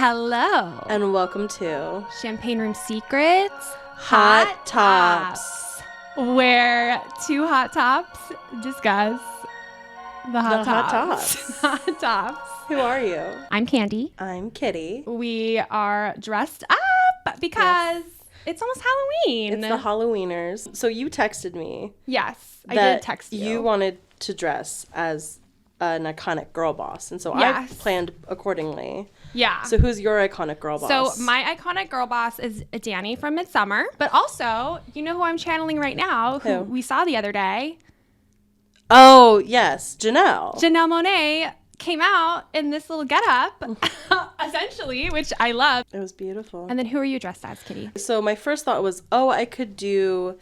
Hello. And welcome to Champagne Room Secrets Hot Tops, where two hot tops discuss the hot tops. Hot tops. Who are you? I'm Candi. I'm Kitty. We are dressed up because it's almost Halloween. It's the Halloweeners. So you texted me. Yes, I did text you. You wanted to dress as an iconic girl boss, and so Yes. I planned accordingly. Yeah. So who's your iconic girl boss? So my iconic girl boss is Danny from Midsummer, but also, you know who I'm channeling right now, who we saw the other day? Oh, yes, Janelle. Janelle Monáe came out in this little getup, essentially, which I love. It was beautiful. And then who are you dressed as, Kitty? So my first thought was, I could do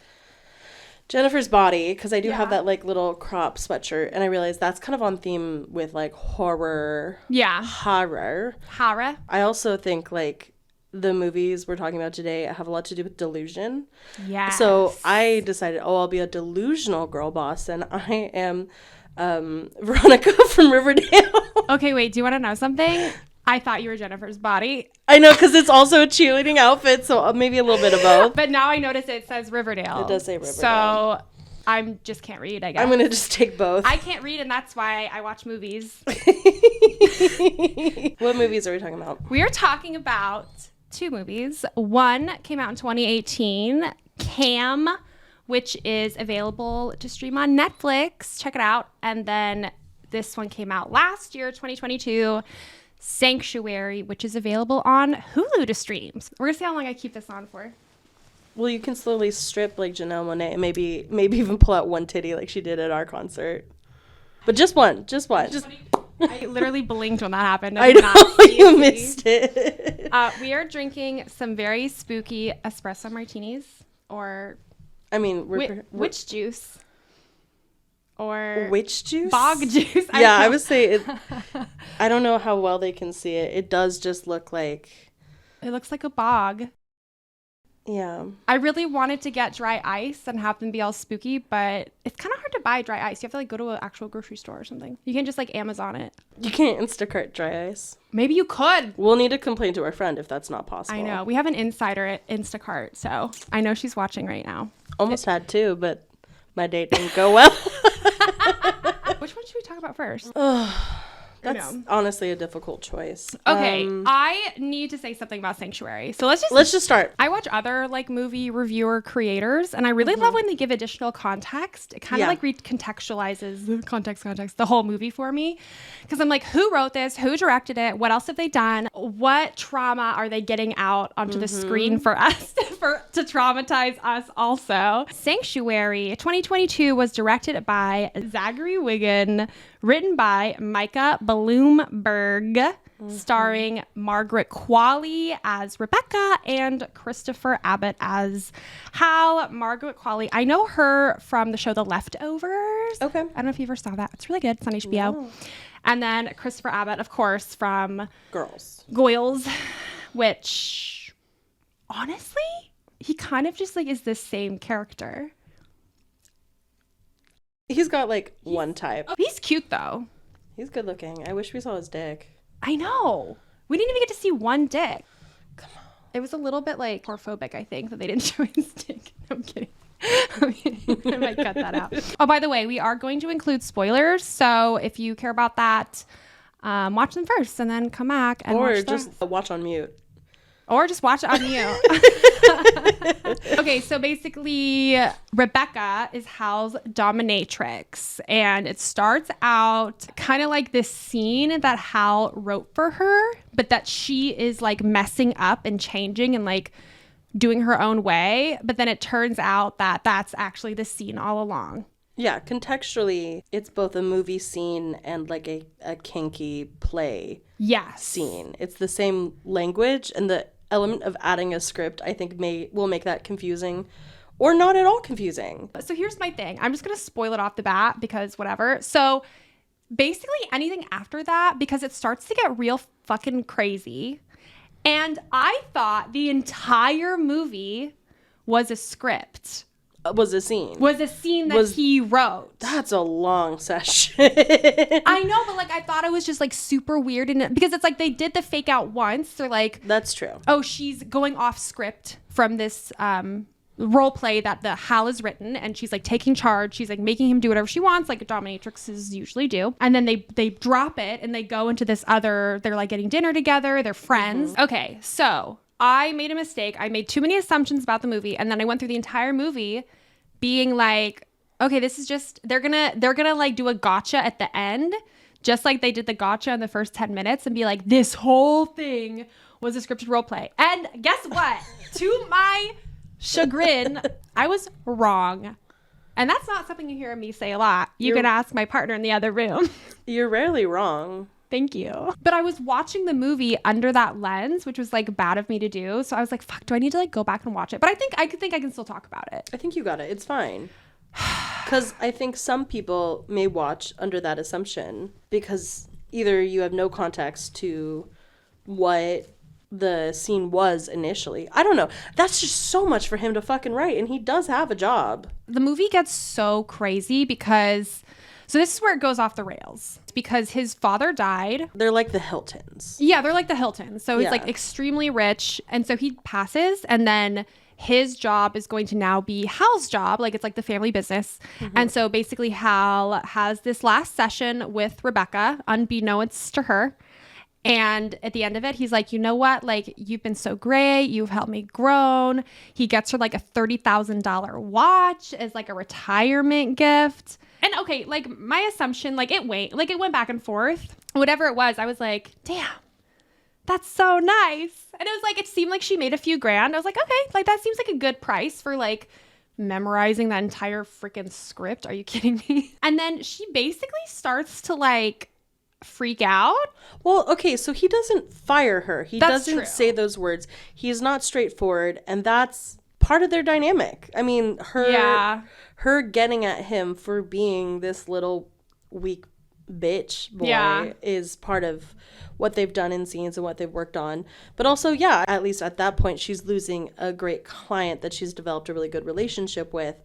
Jennifer's Body, because I do have that like little crop sweatshirt, and I realized that's kind of on theme with like horror. Yeah. Horror. I also think like the movies we're talking about today have a lot to do with delusion. Yeah. So I decided, I'll be a delusional girl boss, and I am Veronica from Riverdale. Okay, wait, do you want to know something? I thought you were Jennifer's Body. I know, because it's also a cheerleading outfit, so maybe a little bit of both. But now I notice it says Riverdale. It does say Riverdale. So I just can't read, I guess. I'm going to just take both. I can't read, and that's why I watch movies. What movies are we talking about? We are talking about two movies. One came out in 2018, Cam, which is available to stream on Netflix. Check it out. And then this one came out last year, 2022, Sanctuary, which is available on Hulu to stream. We're going to see how long I keep this on for. Well, you can slowly strip like Janelle Monáe and maybe even pull out one titty like she did at our concert. But just one. I literally blinked when that happened. I know, you missed it. We are drinking some very spooky espresso martinis, or I mean, witch juice, or witch juice, bog juice. I would say it. I don't know how well they can see it. It does just look like. It looks like a bog. Yeah. I really wanted to get dry ice and have them be all spooky, but it's kind of hard to buy dry ice. You have to like go to an actual grocery store or something. You can't just like Amazon it. You can't Instacart dry ice. Maybe you could. We'll need to complain to our friend if that's not possible. I know. We have an insider at Instacart, so I know she's watching right now. Almost had two, but my date didn't go well. Which one should we talk about first? That's honestly a difficult choice. Okay, I need to say something about Sanctuary. So let's just start. I watch other like movie reviewer creators, and I really love when they give additional context. It kind of like recontextualizes context the whole movie for me, because I'm like, who wrote this? Who directed it? What else have they done? What trauma are they getting out onto the screen for us to traumatize us also? Sanctuary 2022 was directed by Zachary Wigan, written by Micah Bloomberg, starring Margaret Qualley as Rebecca and Christopher Abbott as Hal. Margaret Qualley, I know her from the show The Leftovers. Okay. I don't know if you ever saw that. It's really good. It's on HBO. No. And then Christopher Abbott, of course, from Goyles, which honestly, he kind of just like is the same character. He's got like one type. He's cute though. He's good looking. I wish we saw his dick. I know. We didn't even get to see one dick. Come on. It was a little bit like horphobic, I think, that they didn't show his dick. I'm kidding. I might cut that out. Oh, by the way, we are going to include spoilers. So if you care about that, watch them first and then come back and watch on mute. Or just watch it on mute. Okay, so basically, Rebecca is Hal's dominatrix. And it starts out kind of like this scene that Hal wrote for her, but that she is like messing up and changing and like doing her own way. But then it turns out that that's actually the scene all along. Yeah, contextually, it's both a movie scene and like a kinky play scene. It's the same language, and the element of adding a script, I think, will make that confusing or not at all confusing. So here's my thing. I'm just going to spoil it off the bat because whatever. So basically anything after that, because it starts to get real fucking crazy. And I thought the entire movie was a script. was a scene. Was a scene that he wrote. That's a long session. I know, but like I thought it was just like super weird, and because it's like they did the fake out once. They're like, that's true. Oh, she's going off script from this role play that the Hal has written, and she's like taking charge. She's like making him do whatever she wants, like dominatrixes usually do. And then they drop it and they go into this other. They're like getting dinner together. They're friends. Mm-hmm. Okay, so I made a mistake. I made too many assumptions about the movie, and then I went through the entire movie being like, okay, this is just they're gonna like do a gotcha at the end, just like they did the gotcha in the first 10 minutes, and be like, this whole thing was a scripted role play. And guess what? To my chagrin, I was wrong. And that's not something you hear me say a lot. You can ask my partner in the other room. You're rarely wrong. Thank you. But I was watching the movie under that lens, which was like bad of me to do. So I was like, fuck, do I need to like go back and watch it? But I think I can still talk about it. I think you got it. It's fine. Because I think some people may watch under that assumption because either you have no context to what the scene was initially. I don't know. That's just so much for him to fucking write, and he does have a job. The movie gets so crazy because so this is where it goes off the rails. It's because his father died. They're like the Hiltons. Yeah, they're like the Hiltons. So he's like extremely rich, and so he passes, and then his job is going to now be Hal's job. Like it's like the family business. Mm-hmm. And so basically Hal has this last session with Rebecca, unbeknownst to her. And at the end of it, he's like, you know what? Like, you've been so great. You've helped me grow. He gets her like a $30,000 watch as like a retirement gift. And okay, like my assumption, like it went back and forth. Whatever it was, I was like, damn, that's so nice. And it was like, it seemed like she made a few grand. I was like, okay, like that seems like a good price for like memorizing that entire freaking script. Are you kidding me? And then she basically starts to like freak out. Well, okay, so he doesn't fire her. He doesn't say those words. He's not straightforward, and that's part of their dynamic. I mean, her getting at him for being this little weak bitch boy is part of what they've done in scenes and what they've worked on. But also, at least at that point, she's losing a great client that she's developed a really good relationship with,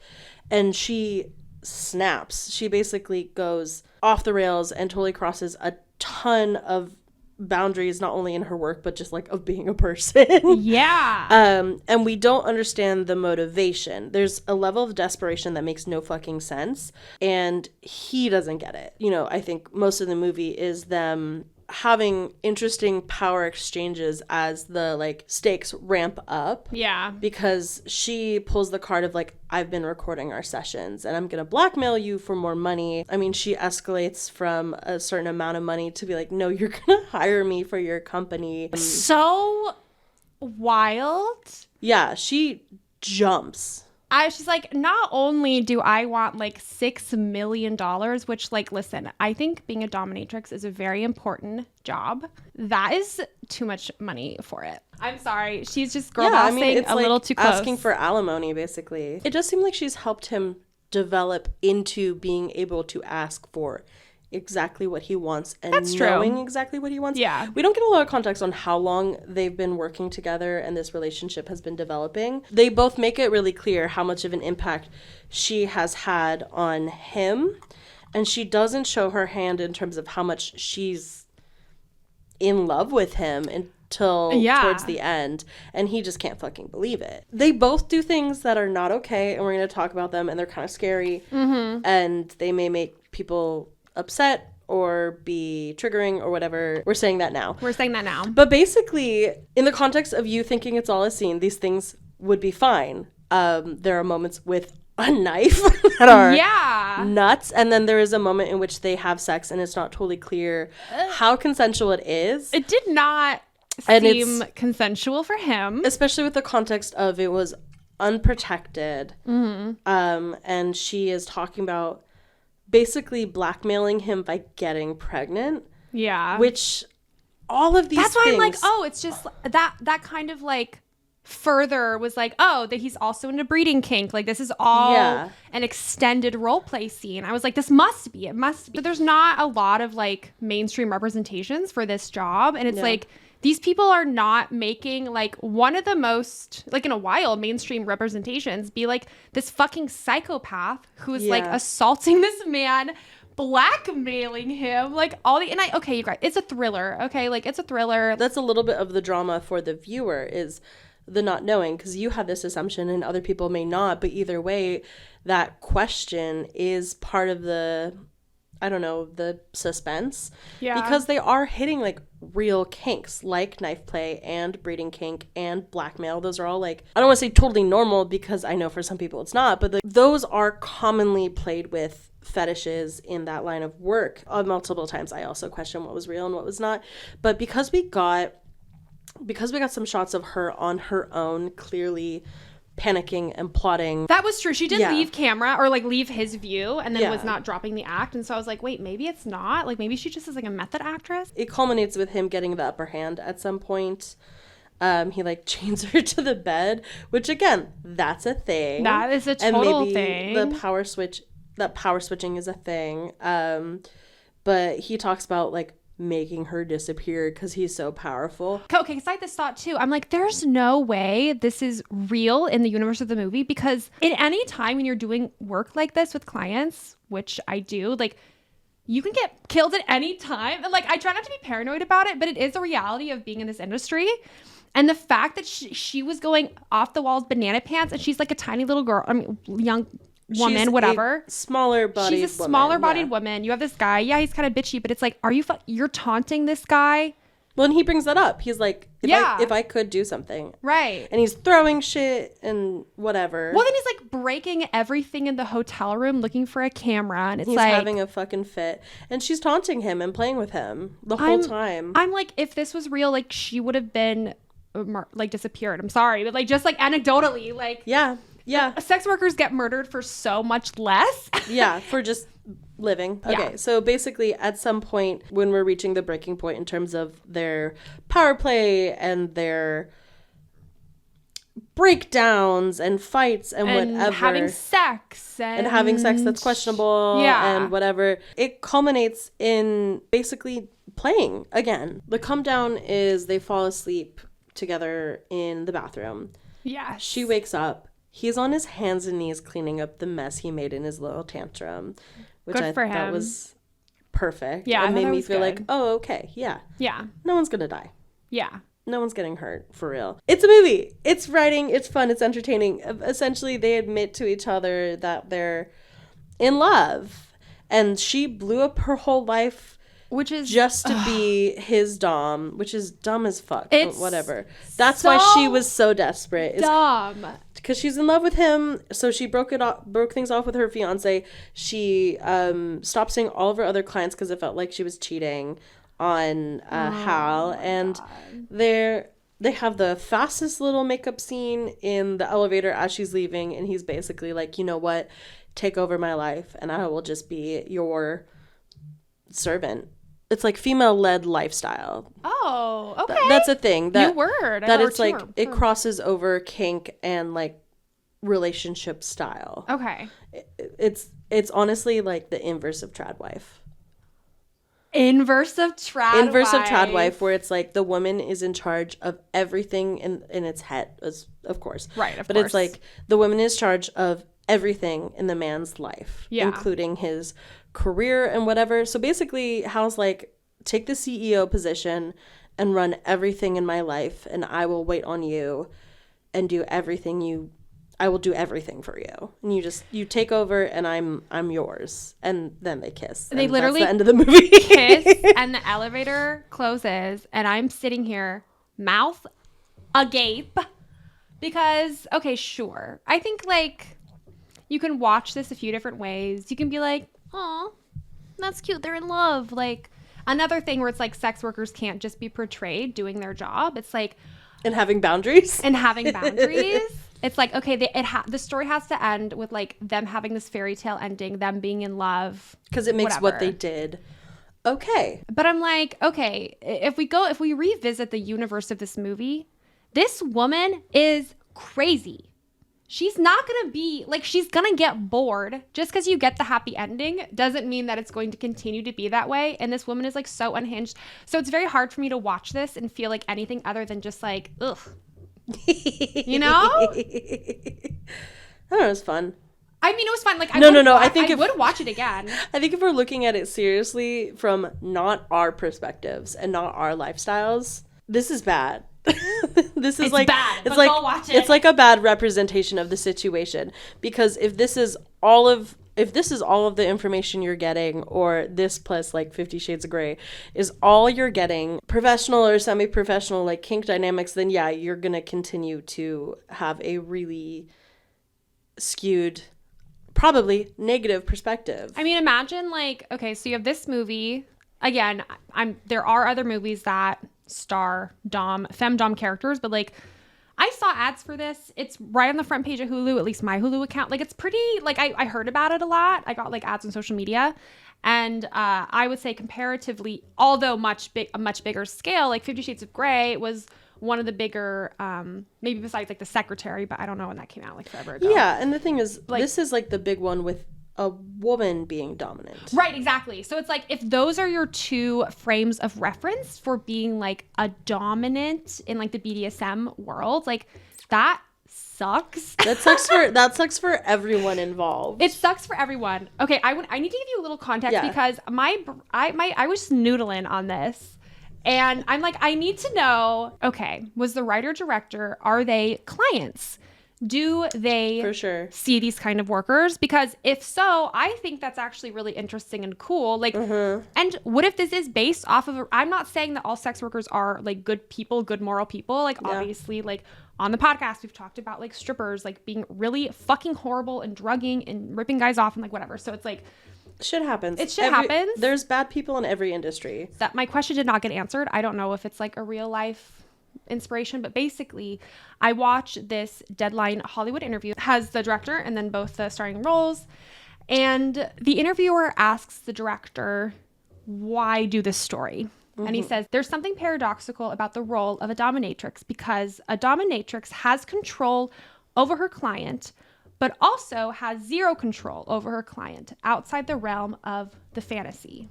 and she snaps. She basically goes off the rails and totally crosses a ton of boundaries, not only in her work, but just like of being a person. And we don't understand the motivation. There's a level of desperation that makes no fucking sense, and he doesn't get it. You know, I think most of the movie is them having interesting power exchanges as the like stakes ramp up. Because she pulls the card of like, I've been recording our sessions and I'm gonna blackmail you for more money. I mean, she escalates from a certain amount of money to be like, no, you're gonna hire me for your company. So wild. Yeah, she jumps. She's like, not only do I want like $6 million, which like, listen, I think being a dominatrix is a very important job. That is too much money for it. I'm sorry. She's just girl bossing a little too close. Asking for alimony, basically. It does seem like she's helped him develop into being able to ask for exactly what he wants and knowing exactly what he wants. We don't get a lot of context on how long they've been working together and this relationship has been developing. They both make it really clear how much of an impact she has had on him, and she doesn't show her hand in terms of how much she's in love with him until towards the end, and he just can't fucking believe it. They both do things that are not okay, and we're going to talk about them, and they're kind of scary, and they may make people upset or be triggering or whatever. We're saying that now. But basically, in the context of you thinking it's all a scene, these things would be fine. There are moments with a knife that are nuts, and then there is a moment in which they have sex and it's not totally clear how consensual it is. It did not seem consensual for him, especially with the context of it was unprotected. And she is talking about basically blackmailing him by getting pregnant. Which all of these things. That's why I'm like, oh, it's just that kind of like further was like, oh, that he's also into breeding kink. Like this is all an extended role play scene. I was like, it must be. But there's not a lot of like mainstream representations for this job. And it's like, these people are not making like one of the most, like in a while, mainstream representations be like this fucking psychopath who's like assaulting this man, blackmailing him, like all the, and okay, you guys, it's a thriller, okay, like it's a thriller. That's a little bit of the drama for the viewer, is the not knowing, because you have this assumption and other people may not, but either way, that question is part of the, I don't know, the suspense. Yeah. Because they are hitting like real kinks, like knife play and breeding kink and blackmail. Those are all like, I don't want to say totally normal, because I know for some people it's not, but those are commonly played with fetishes in that line of work. Multiple times I also question what was real and what was not. But because we got some shots of her on her own, clearly panicking and plotting. That was true. She did leave camera, or like leave his view, and then was not dropping the act. And so I was like, wait, maybe it's not. Like maybe she just is like a method actress. It culminates with him getting the upper hand at some point. He like chains her to the bed, which again, that's a thing. That is a total thing. The power switching is a thing. But he talks about like making her disappear because he's so powerful. Okay, because I had this thought too. I'm like, there's no way this is real in the universe of the movie, because in any time when you're doing work like this with clients, which I do, like you can get killed at any time. And like, I try not to be paranoid about it, but it is a reality of being in this industry. And the fact that she was going off the walls banana pants, and she's like a tiny little girl, I mean, young woman, she's whatever. Smaller bodied woman. She's a smaller bodied woman. You have this guy. Yeah, he's kind of bitchy, but it's like, you're taunting this guy? Well, and he brings that up. He's like, if I could do something. Right. And he's throwing shit and whatever. Well, then he's like breaking everything in the hotel room looking for a camera. And he's like, having a fucking fit. And she's taunting him and playing with him the whole time. I'm like, if this was real, like she would have been like disappeared. I'm sorry. But like, just like anecdotally, like. Yeah. Yeah. Sex workers get murdered for so much less. Yeah, for just living. Okay, so basically at some point when we're reaching the breaking point in terms of their power play and their breakdowns and fights and whatever. Having sex. And having sex that's questionable and whatever. It culminates in basically playing again. The come down is they fall asleep together in the bathroom. Yeah. She wakes up. He's on his hands and knees cleaning up the mess he made in his little tantrum, which I thought was perfect. Yeah, it made me feel like, oh, okay, yeah. Yeah. No one's gonna die. Yeah. No one's getting hurt, for real. It's a movie. It's writing. It's fun. It's entertaining. Essentially, they admit to each other that they're in love, and she blew up her whole life, which is just to be his dom, which is dumb as fuck. It's whatever. That's why she was so desperate. Dumb. Because she's in love with him, so she broke things off with her fiance. She stopped seeing all of her other clients because it felt like she was cheating on Hal. And they have the fastest little makeup scene in the elevator as she's leaving, and he's basically like, you know what, take over my life, and I will just be your servant. It's like female-led lifestyle. Oh, okay. That's a thing. New word. That it's like it crosses over kink and like relationship style. Okay. It's honestly like the inverse of trad wife. Inverse of trad wife, where it's like the woman is in charge of everything in its head, of course. Right, but it's like the woman is in charge of everything in the man's life, including his career and whatever. So basically, Hal's like, take the CEO position and run everything in my life, and I will wait on you and do everything I will do everything for you, and you take over, and I'm yours. And then they kiss. They literally that's the end of the movie. Kiss, and the elevator closes, and I'm sitting here, mouth agape, because okay, sure, I think like you can watch this a few different ways. You can be like, oh, that's cute, they're in love. Like another thing where it's like sex workers can't just be portrayed doing their job. It's like and having boundaries. It's like, okay, the story has to end with like them having this fairy tale ending, them being in love, because it makes what they did okay. But I'm like, okay, if we revisit the universe of this movie, this woman is crazy. she's not going to be, like, she's going to get bored. Just because you get the happy ending doesn't mean that it's going to continue to be that way. And this woman is, like, so unhinged. So it's very hard for me to watch this and feel like anything other than just, like, ugh. You know? I don't know, it was fun. I mean, it was fun. Like, I would watch it again. I think if we're looking at it seriously from not our perspectives and not our lifestyles, this is bad. This is bad. It's like go watch it. It's like a bad representation of the situation, because if this is all of the information you're getting, or this plus like 50 Shades of Grey is all you're getting, professional or semi-professional like kink dynamics, then yeah, you're gonna continue to have a really skewed, probably negative perspective. I mean, imagine like, okay, so you have this movie. Again, there are other movies that star femdom characters, but like I saw ads for this. It's right on the front page of Hulu, at least my Hulu account. Like, it's pretty, like, I heard about it a lot. I got like ads on social media, and I would say comparatively, although a much bigger scale, like 50 Shades of Grey was one of the bigger, maybe besides like The Secretary, but I don't know when that came out, like forever ago. Yeah, and the thing is, like, this is like the big one with a woman being dominant. Right, exactly. So it's like, if those are your two frames of reference for being like a dominant in like the BDSM world, like that sucks. That sucks for everyone involved. It sucks for everyone. Okay, I need to give you a little context because I was noodling on this. And I'm like, I need to know, okay, was the writer director, are they clients? Do they for sure see these kind of workers? Because if so, I think that's actually really interesting and cool. Like, and what if this is based off of, I'm not saying that all sex workers are like good people, good moral people. Like, obviously, like on the podcast, we've talked about like strippers, like being really fucking horrible and drugging and ripping guys off and like whatever. So it's like, shit happens. Happens. There's bad people in every industry. That my question did not get answered. I don't know if it's like a real life inspiration, but basically I watched this Deadline Hollywood interview. It has the director and then both the starring roles, and the interviewer asks the director, why do this story? And he says, there's something paradoxical about the role of a dominatrix, because a dominatrix has control over her client, but also has zero control over her client outside the realm of the fantasy.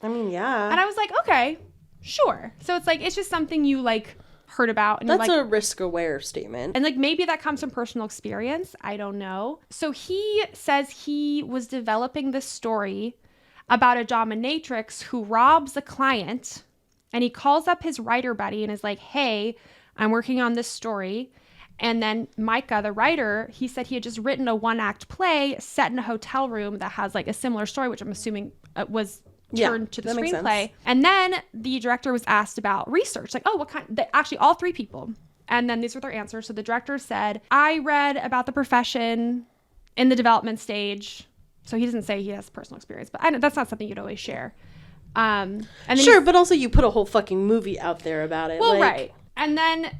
I mean, yeah. And I was like, okay, sure. So it's like, it's just something you like heard about. And that's like, a risk-aware statement. And like, maybe that comes from personal experience. I don't know. So he says he was developing this story about a dominatrix who robs a client, and he calls up his writer buddy and is like, hey, I'm working on this story. And then Micah, the writer, he said he had just written a one-act play set in a hotel room that has like a similar story, which I'm assuming was turned to the screenplay. And then the director was asked about research, like, oh, what kind? Actually, all three people. And then these were their answers. So the director said, I read about the profession in the development stage. So he doesn't say he has personal experience, but I know that's not something you'd always share. And then sure, but also you put a whole fucking movie out there about it. Well, right. And then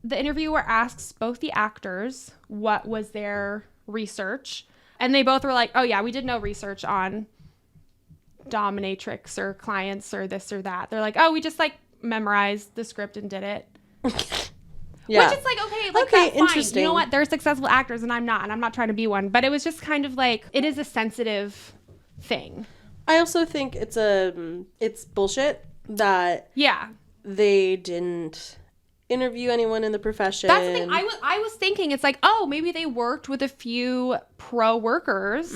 the interviewer asks both the actors what was their research. And they both were like, oh, yeah, we did no research on dominatrix or clients or this or that. They're like, oh, we just like memorized the script and did it. Yeah. Which is like, okay, like that's fine. You know what? They're successful actors and I'm not trying to be one. But it was just kind of like, it is a sensitive thing. I also think it's bullshit that they didn't interview anyone in the profession. That's the thing. I was thinking, it's like, oh, maybe they worked with a few pro workers,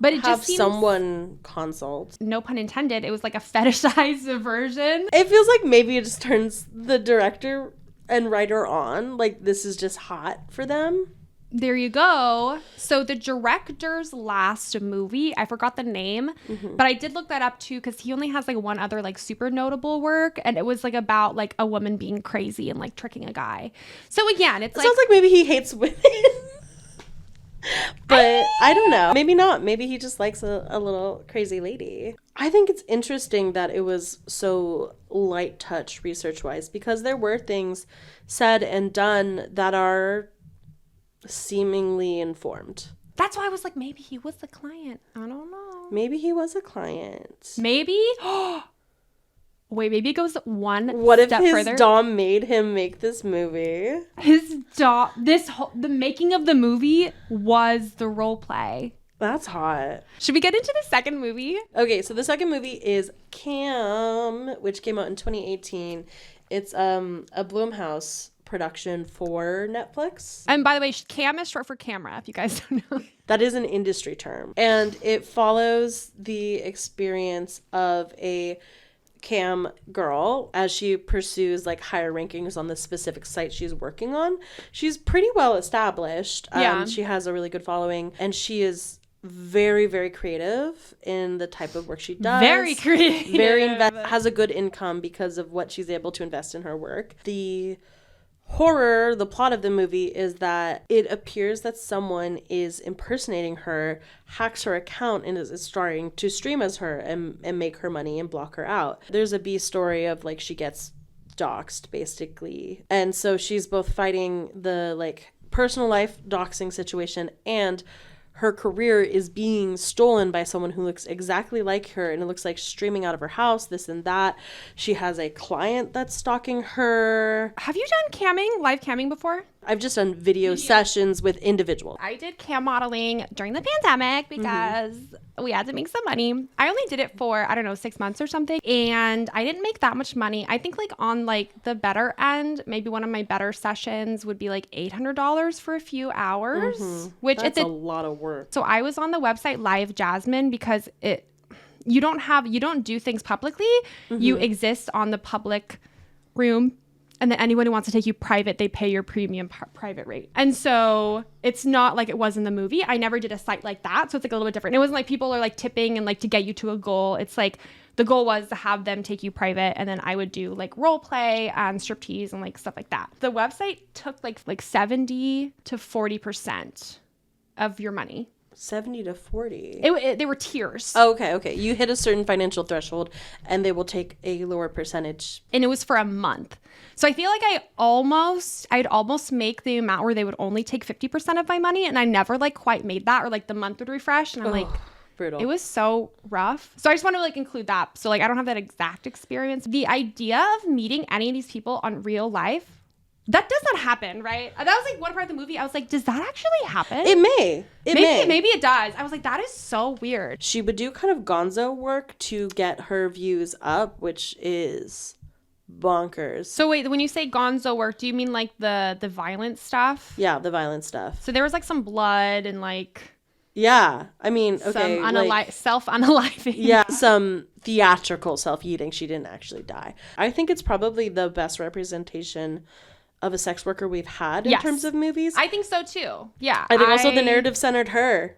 but it just seems someone consult. No pun intended. It was like a fetishized version. It feels like maybe it just turns the director and writer on, like this is just hot for them. There you go. So the director's last movie, I forgot the name, but I did look that up too, because he only has like one other like super notable work, and it was like about like a woman being crazy and like tricking a guy. So again, it sounds like maybe he hates women. But I don't know. Maybe not. Maybe he just likes a little crazy lady. I think it's interesting that it was so light touch research-wise, because there were things said and done that are seemingly informed. That's why I was like, maybe he was the client. I don't know. Maybe he was a client. Maybe? Wait, maybe it goes one What step if his further. dom made him make this movie? The making of the movie was the role play. That's hot. Should we get into the second movie? Okay, so the second movie is Cam, which came out in 2018. It's a Blumhouse production for Netflix. And by the way, cam is short for camera, if you guys don't know. That is an industry term. And it follows the experience of a cam girl as she pursues like higher rankings on the specific site she's working on. She's pretty well established. She has a really good following, and she is very, very creative in the type of work she does. Very creative. Has a good income because of what she's able to invest in her work. The plot of the movie is that it appears that someone is impersonating her, hacks her account, and is starting to stream as her and make her money and block her out. There's a B story of like she gets doxxed basically. And so she's both fighting the like personal life doxing situation, and her career is being stolen by someone who looks exactly like her, and it looks like streaming out of her house, this and that. She has a client that's stalking her. Have you done live camming before? I've just done video sessions with individuals. I did cam modeling during the pandemic because we had to make some money. I only did it for, 6 months or something. And I didn't make that much money. I think like on like the better end, maybe one of my better sessions would be like $800 for a few hours, which that's a lot of work. So I was on the website Live Jasmine because you don't do things publicly. You exist on the public room. And then anyone who wants to take you private, they pay your premium private rate. And so it's not like it was in the movie. I never did a site like that. So it's like a little bit different. It wasn't like people are like tipping and like to get you to a goal. It's like the goal was to have them take you private. And then I would do like role play and striptease and like stuff like that. The website took like 70 to 40% of your money. 70 to 40. They were tiers. Oh, okay. You hit a certain financial threshold and they will take a lower percentage. And it was for a month. So I feel like I'd almost make the amount where they would only take 50% of my money, and I never like quite made that, or like the month would refresh and I'm like, brutal. It was so rough. So I just want to like include that. So like I don't have that exact experience. The idea of meeting any of these people on real life, that does not happen, right? That was like one part of the movie. I was like, does that actually happen? It may. Maybe it does. I was like, that is so weird. She would do kind of gonzo work to get her views up, which is bonkers. So wait, when you say gonzo work, do you mean like the violent stuff? Yeah, the violent stuff. So there was like some blood and like... Yeah, I mean, okay. Some self-unaliving. Yeah, some theatrical self-eating. She didn't actually die. I think it's probably the best representation of a sex worker we've had in terms of movies. I think so too. Yeah. I think also the narrative centered her.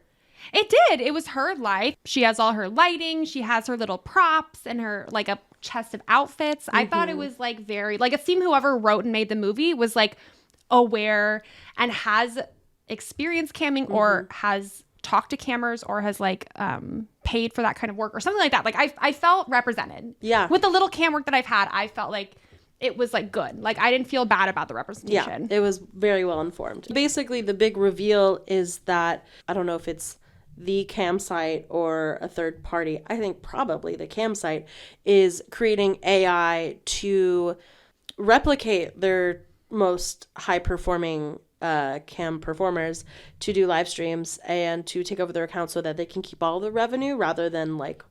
It did. It was her life. She has all her lighting. She has her little props and her like a chest of outfits. I thought it was like very like it seemed whoever wrote and made the movie was like aware and has experienced camming or has talked to cammers or has like paid for that kind of work or something like that. Like I felt represented. Yeah. With the little cam work that I've had, I felt like it was like good. Like I didn't feel bad about the representation. Yeah, it was very well informed. Basically, the big reveal is that, I don't know if it's the campsite or a third party, I think probably the campsite is creating AI to replicate their most high performing cam performers to do live streams and to take over their account so that they can keep all the revenue rather than like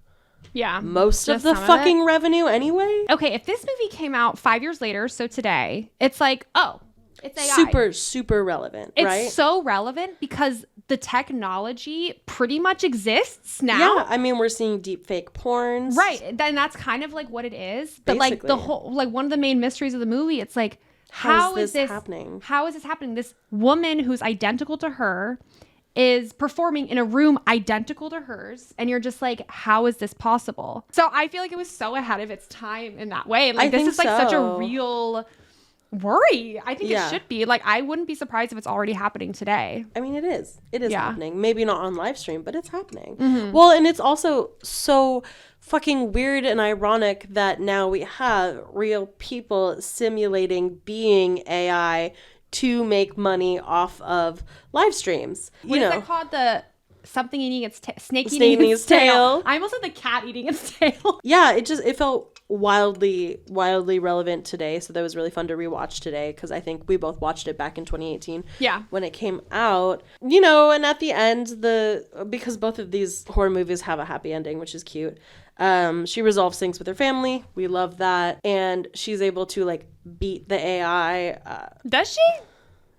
most of the fucking revenue anyway. Okay, if this movie came out 5 years later, so today, it's like, oh, it's AI. Super relevant, right? It's so relevant because the technology pretty much exists now. Yeah, I mean, we're seeing deep fake porns. Right, then that's kind of like what it is. But basically, like the whole, like one of the main mysteries of the movie, it's like, how is this happening? How is this happening? This woman who's identical to her is performing in a room identical to hers, and you're just like, how is this possible? So I feel like it was so ahead of its time in that way. Like this is like such a real worry. I think it should be. Like I wouldn't be surprised if it's already happening today. I mean, it is happening. Maybe not on live stream, but it's happening. Well, and it's also so fucking weird and ironic that now we have real people simulating being AI to make money off of live streams. What is that called? The something eating its snake eating its tail. I almost said the cat eating its tail. Yeah, it felt wildly relevant today. So that was really fun to rewatch today because I think we both watched it back in 2018. Yeah. When it came out, you know, and at the end, because both of these horror movies have a happy ending, which is cute. She resolves things with her family. We love that. And she's able to like beat the AI. Does she?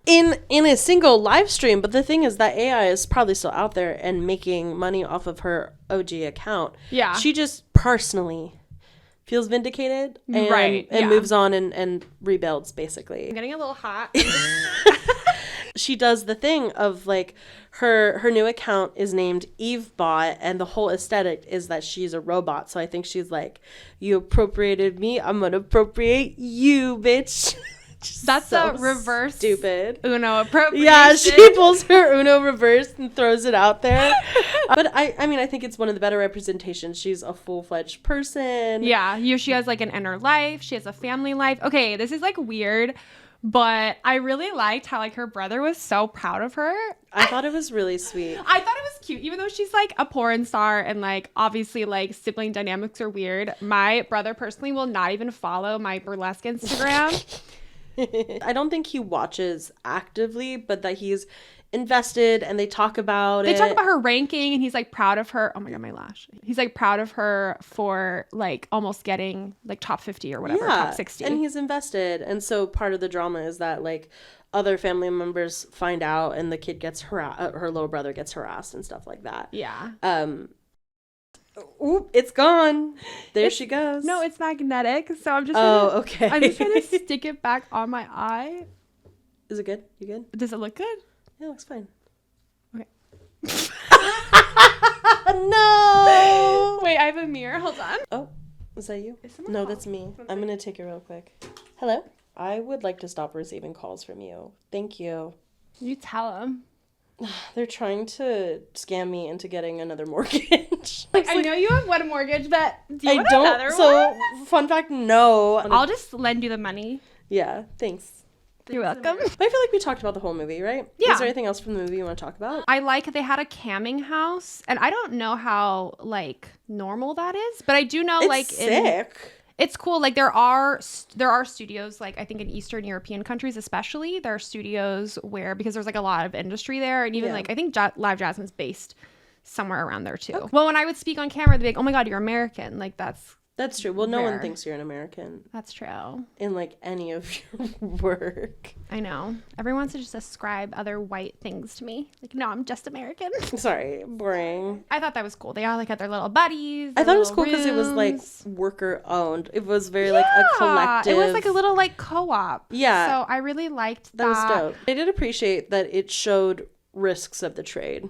In a single live stream, but the thing is that AI is probably still out there and making money off of her OG account. Yeah. She just personally feels vindicated and moves on and rebuilds, basically. I'm getting a little hot. She does the thing of like her new account is named EveBot, and the whole aesthetic is that she's a robot. So I think she's like, you appropriated me, I'm gonna appropriate you, bitch. That's so a reverse stupid Uno appropriation. Yeah, she pulls her Uno reverse and throws it out there. But I mean, I think it's one of the better representations. She's a full-fledged person. Yeah, she has like an inner life. She has a family life. Okay, this is like weird, but I really liked how like her brother was so proud of her. I thought it was really sweet. I thought it was cute, even though she's like a porn star and like obviously like sibling dynamics are weird. My brother personally will not even follow my burlesque Instagram. I don't think he watches actively, but that he's invested and they talk about it. They talk about her ranking and he's like proud of her. Oh my God, my lash. He's like proud of her for like almost getting like top 50 or whatever, top 60. And he's invested. And so part of the drama is that like other family members find out and the kid gets her little brother gets harassed and stuff like that. Yeah. Oop, it's gone. She goes. No, it's magnetic. So I'm just okay. I'm just gonna stick it back on my eye. Is it good? You good? Does it look good? Yeah, it looks fine. Okay. No. Wait, I have a mirror. Hold on. Oh, is that you? No, that's me. I'm gonna take it real quick. Hello? I would like to stop receiving calls from you. Thank you. You tell them. They're trying to scam me into getting another mortgage. I know you have one mortgage, but do you want another one? So, fun fact, no. I'll just lend you the money. Yeah, thanks. You're welcome. But I feel like we talked about the whole movie, right? Yeah. Is there anything else from the movie you want to talk about? I like they had a camming house, and I don't know how like normal that is, but I do know it's sick. It's cool. Like there are studios, like I think in Eastern European countries especially, there are studios where, because there's like a lot of industry there, and even like I think Live Jasmine's based somewhere around there too. Okay. Well, when I would speak on camera, they'd be like, "Oh my God, you're American!" Like that's true. Well, no one thinks you're an American. That's true. In like any of your work. I know. Everyone wants to just ascribe other white things to me. Like, no, I'm just American. Sorry, boring. I thought that was cool. They all like had their little buddies. I thought it was cool because it was like worker owned. It was very like a collective. It was like a little like co-op. Yeah. So I really liked that. That was dope. I did appreciate that it showed risks of the trade.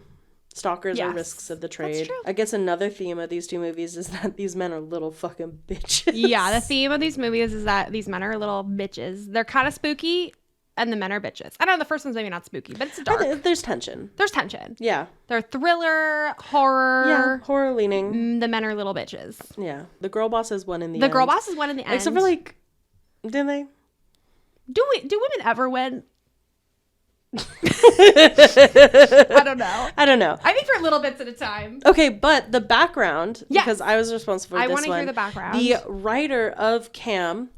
Stalkers are risks of the trade. That's true. I guess another theme of these two movies is that these men are little fucking bitches. Yeah, the theme of these movies is that these men are little bitches. They're kind of spooky, and the men are bitches. I don't know, the first one's maybe not spooky, but it's dark. There's tension. There's tension. Yeah. They're thriller, horror. Yeah, horror leaning. The men are little bitches. Yeah. The girl boss is one in the end. The girl boss is one in the end. Except for like, didn't they? Do women ever win? I don't know. I think for little bits at a time. Okay, but the background, because I was responsible for this one. I want to hear the background. The writer of Cam,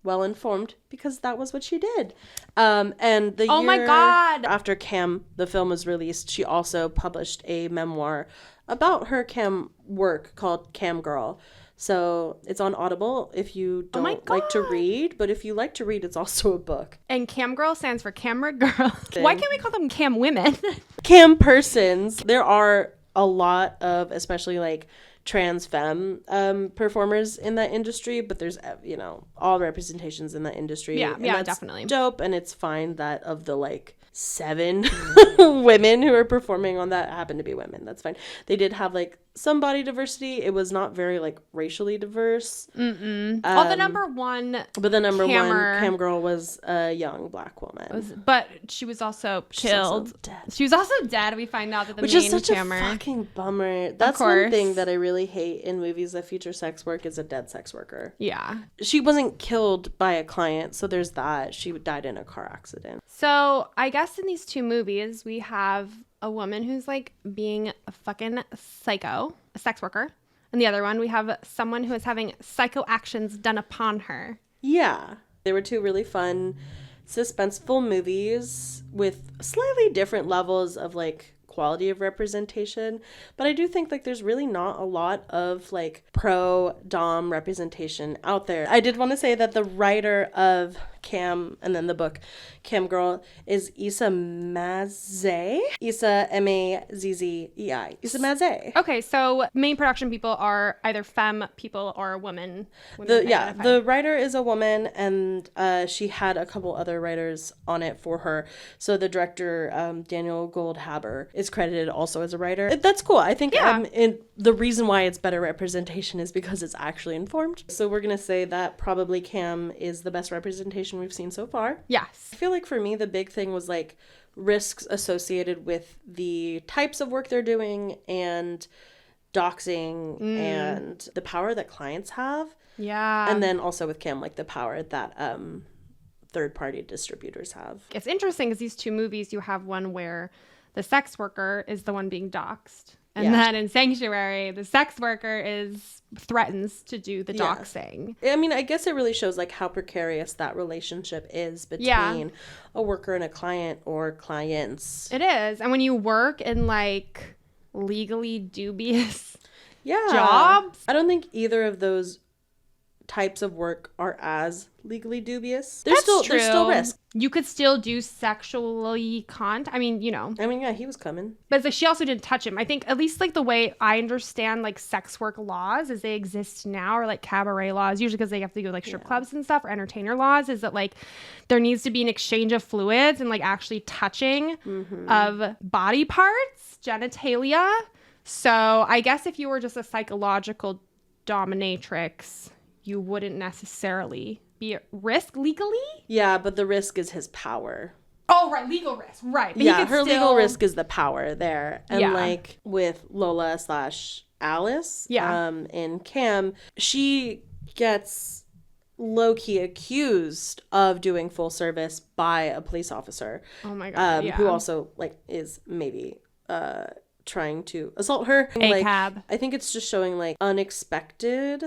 well informed, because that was what she did. And the year my God. after Cam, the film was released, she also published a memoir about her Cam work called Cam Girl. So it's on Audible if you don't like to read, but if you like to read, it's also a book. And Cam Girl stands for camera girl. Why can't we call them Cam women? Cam persons. There are a lot of, especially like trans femme performers in that industry, but there's, all representations in that industry. Yeah, that's definitely dope. And it's fine that of the like 7 women who are performing on that happen to be women. That's fine. They did have like some body diversity. It was not very like racially diverse. The number one Cam Girl was a young black woman. But she was also killed. She was also dead. We find out that the Which main is such camera. a fucking bummer. That's one thing that I really hate in movies that feature sex work is a dead sex worker. Yeah. She wasn't killed by a client, so there's that. She died in a car accident. So I guess in these two movies, we have a woman who's like being a fucking psycho, a sex worker, And the other one, we have someone who is having psychoactions done upon her. Yeah. They were two really fun, suspenseful movies with slightly different levels of like quality of representation, but I do think like there's really not a lot of like pro dom representation out there. I did want to say that the writer of Cam and then the book Cam Girl is Issa Mazzei. Issa Mazzei. Issa Mazzei. Okay, so main production people are either femme people or women. The writer is a woman, and she had a couple other writers on it for her. So the director Daniel Goldhaber is credited also as a writer. That's cool. I think the reason why it's better representation is because it's actually informed. So we're gonna say that probably Cam is the best representation we've seen so far. Yes. I feel like for me the big thing was like risks associated with the types of work they're doing and doxing and the power that clients have. Yeah. And then also with Cam, like the power that third-party distributors have. It's interesting because these two movies, you have one where the sex worker is the one being doxed. And then in Sanctuary, the sex worker threatens to do the doxing. I mean, I guess it really shows like how precarious that relationship is between a worker and a client or clients. It is. And when you work in like legally dubious jobs. I don't think either of those types of work are as legally dubious. There's still risk. You could still do sexually I mean, you know. I mean, yeah, he was coming. But it's like she also didn't touch him. I think at least like the way I understand like sex work laws as they exist now, or like cabaret laws, usually because they have to go like strip clubs and stuff, or entertainer laws, is that like there needs to be an exchange of fluids and like actually touching of body parts, genitalia. So I guess if you were just a psychological dominatrix, you wouldn't necessarily be at risk legally. Yeah, but the risk is his power. Oh, right. Legal risk. Right. But her legal risk is the power there. And like with Lola/Alice in Cam, she gets low-key accused of doing full service by a police officer. Oh my God. Who also like is maybe trying to assault her. Like, I think it's just showing like unexpected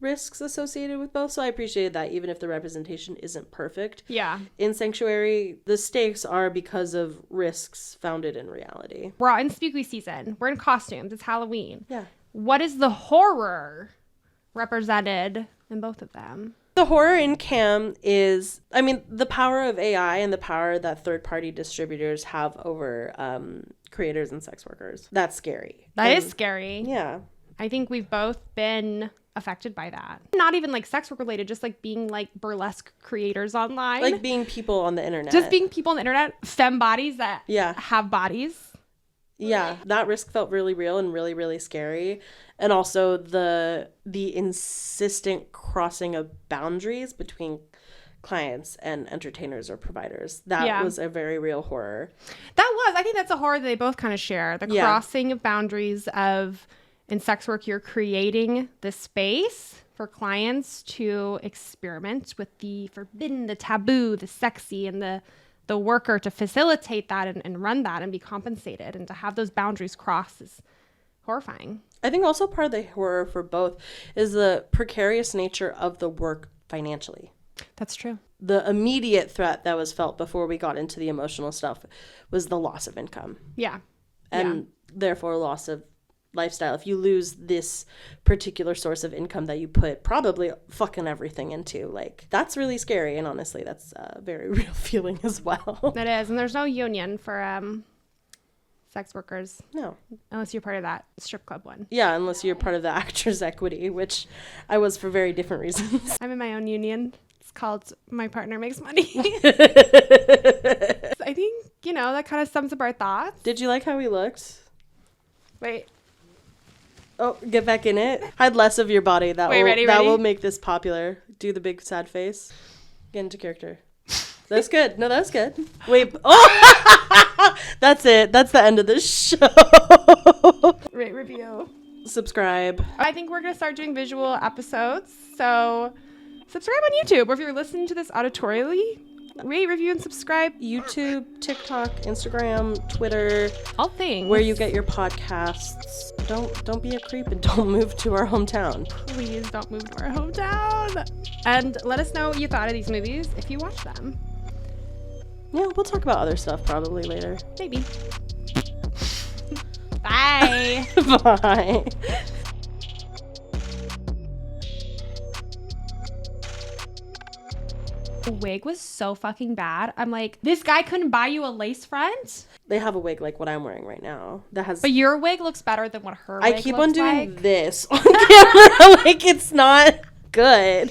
risks associated with both, so I appreciated that even if the representation isn't perfect. Yeah. In Sanctuary, the stakes are because of risks founded in reality. We're in spooky season. We're in costumes. It's Halloween. Yeah. What is the horror represented in both of them? The horror in Cam is, I mean, the power of AI and the power that third-party distributors have over creators and sex workers. That's scary. That is scary. Yeah. I think we've both been affected by that. Not even like sex work related, just like being like burlesque creators online. Like being people on the internet. Just being people on the internet, femme bodies that have bodies. Yeah, that risk felt really real and really, really scary. And also the insistent crossing of boundaries between clients and entertainers or providers. That was a very real horror. I think that's a horror that they both kind of share. The crossing of boundaries of, in sex work, you're creating the space for clients to experiment with the forbidden, the taboo, the sexy, and the worker to facilitate that and run that and be compensated, and to have those boundaries crossed is horrifying. I think also part of the horror for both is the precarious nature of the work financially. That's true. The immediate threat that was felt before we got into the emotional stuff was the loss of income. Yeah. And therefore loss of lifestyle. If you lose this particular source of income that you put probably fucking everything into, like, that's really scary. And honestly, that's a very real feeling as well. It is. And there's no union for sex workers. No. Unless you're part of that strip club one. Yeah, unless you're part of the Actors Equity, which I was for very different reasons. I'm in my own union. It's called My Partner Makes Money. I think, that kind of sums up our thoughts. Did you like how we looked? Wait. Oh, get back in it. Hide less of your body. That will make this popular. Do the big sad face. Get into character. That's good. No, that was good. Wait. Oh! That's it. That's the end of this show. Rate, review. Subscribe. I think we're going to start doing visual episodes. So subscribe on YouTube. Or if you're listening to this auditorially, Rate, review, and subscribe. YouTube, TikTok, Instagram, Twitter. All things. Where you get your podcasts. Don't be a creep and don't move to our hometown. Please don't move to our hometown. And let us know what you thought of these movies if you watch them. Yeah, we'll talk about other stuff probably later. Maybe. Bye. Bye. The wig was so fucking bad. I'm like, this guy couldn't buy you a lace front? They have a wig like what I'm wearing right now. That has. But your wig looks better than what her wig looks like. I keep on doing this on camera. Like, it's not good.